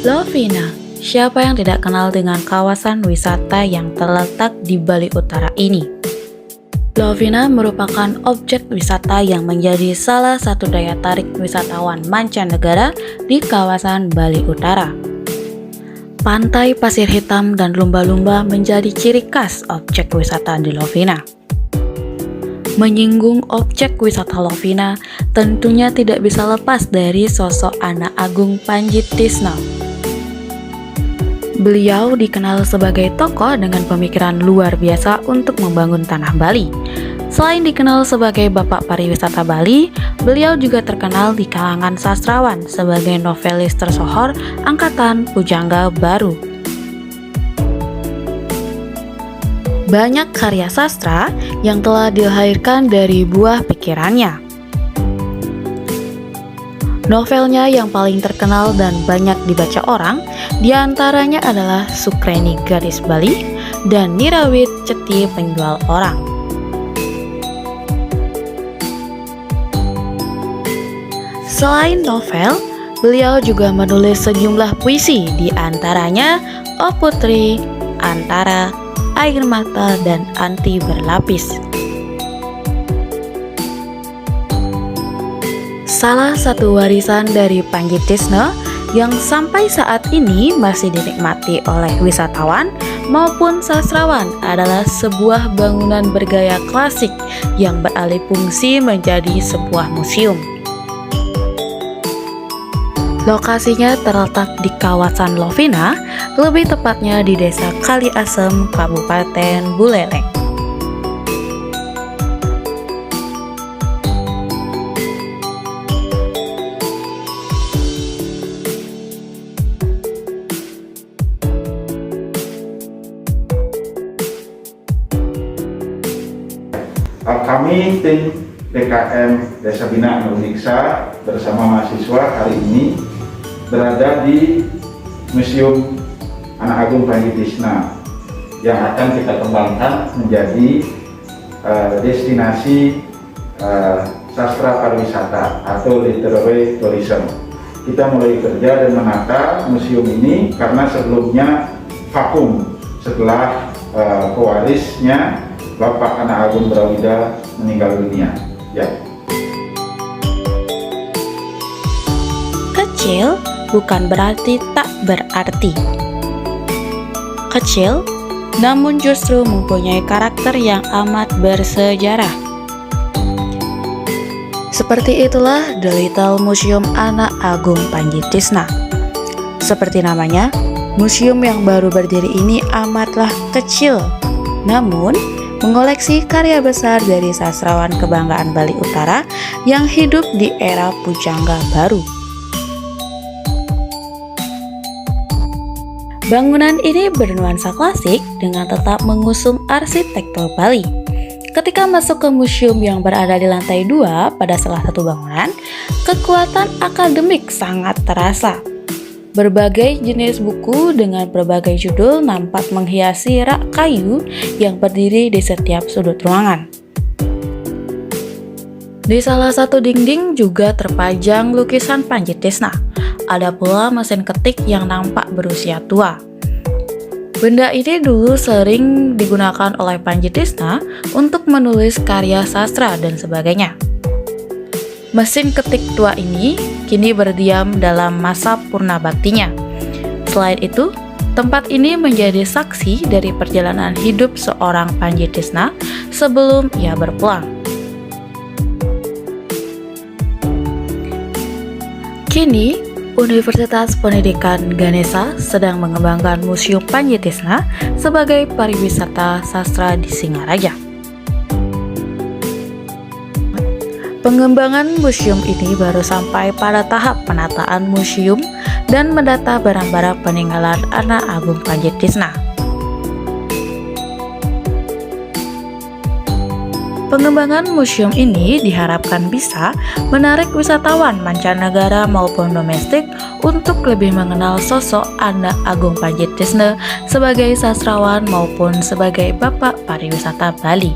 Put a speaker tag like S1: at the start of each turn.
S1: Lovina, siapa yang tidak kenal dengan kawasan wisata yang terletak di Bali Utara ini? Lovina merupakan objek wisata yang menjadi salah satu daya tarik wisatawan mancanegara di kawasan Bali Utara. Pantai pasir hitam dan lumba-lumba menjadi ciri khas objek wisata di Lovina. Menyinggung objek wisata Lovina, tentunya tidak bisa lepas dari sosok Anak Agung Panjittisna. Beliau dikenal sebagai tokoh dengan pemikiran luar biasa untuk membangun tanah Bali. Selain dikenal sebagai Bapak Pariwisata Bali, beliau juga terkenal di kalangan sastrawan sebagai novelis tersohor angkatan Pujangga Baru. Banyak karya sastra yang telah dilahirkan dari buah pikirannya. Novelnya yang paling terkenal dan banyak dibaca orang diantaranya adalah Sukreni Gadis Bali dan Nirawit Ceti Penjual Orang. Selain novel, beliau juga menulis sejumlah puisi diantaranya O Putri, Antara, Air Mata, dan Anti Berlapis. Salah satu warisan dari Panjittisna yang sampai saat ini masih dinikmati oleh wisatawan maupun sastrawan adalah sebuah bangunan bergaya klasik yang beralih fungsi menjadi sebuah museum. Lokasinya terletak di kawasan Lovina, lebih tepatnya di Desa Kaliasem, Kabupaten Buleleng.
S2: Kami tim PKM Desa Binaan Uniksa bersama mahasiswa hari ini berada di Museum Anak Agung Panjittisna yang akan kita kembangkan menjadi destinasi sastra pariwisata atau literary tourism. Kita mulai kerja dan menata museum ini karena sebelumnya vakum setelah pewarisnya Bapak Anak Agung Brawida meninggal dunia. Ya.
S1: Kecil bukan berarti tak berarti. Kecil, namun justru mempunyai karakter yang amat bersejarah. Seperti itulah The Little Museum Anak Agung Panjittisna. Seperti namanya, museum yang baru berdiri ini amatlah kecil, namun mengoleksi karya besar dari sastrawan kebanggaan Bali Utara yang hidup di era Pujangga Baru. Bangunan ini bernuansa klasik dengan tetap mengusung arsitektur Bali. Ketika masuk ke museum yang berada di lantai 2 pada salah satu bangunan, kekuatan akademik sangat terasa. Berbagai jenis buku dengan berbagai judul nampak menghiasi rak kayu yang berdiri di setiap sudut ruangan. Di salah satu dinding juga terpajang lukisan Panjittisna. Ada pula mesin ketik yang nampak berusia tua. Benda ini dulu sering digunakan oleh Panjittisna untuk menulis karya sastra dan sebagainya. Mesin ketik tua ini kini berdiam dalam masa purna baktinya. Selain itu, tempat ini menjadi saksi dari perjalanan hidup seorang Panjittisna sebelum ia berpulang. Kini, Universitas Pendidikan Ganesha sedang mengembangkan Museum Panjittisna sebagai pariwisata sastra di Singaraja. Pengembangan museum ini baru sampai pada tahap penataan museum dan mendata barang-barang peninggalan Anak Agung Panjittisna. Pengembangan museum ini diharapkan bisa menarik wisatawan mancanegara maupun domestik untuk lebih mengenal sosok Anak Agung Panjittisna sebagai sastrawan maupun sebagai Bapak Pariwisata Bali.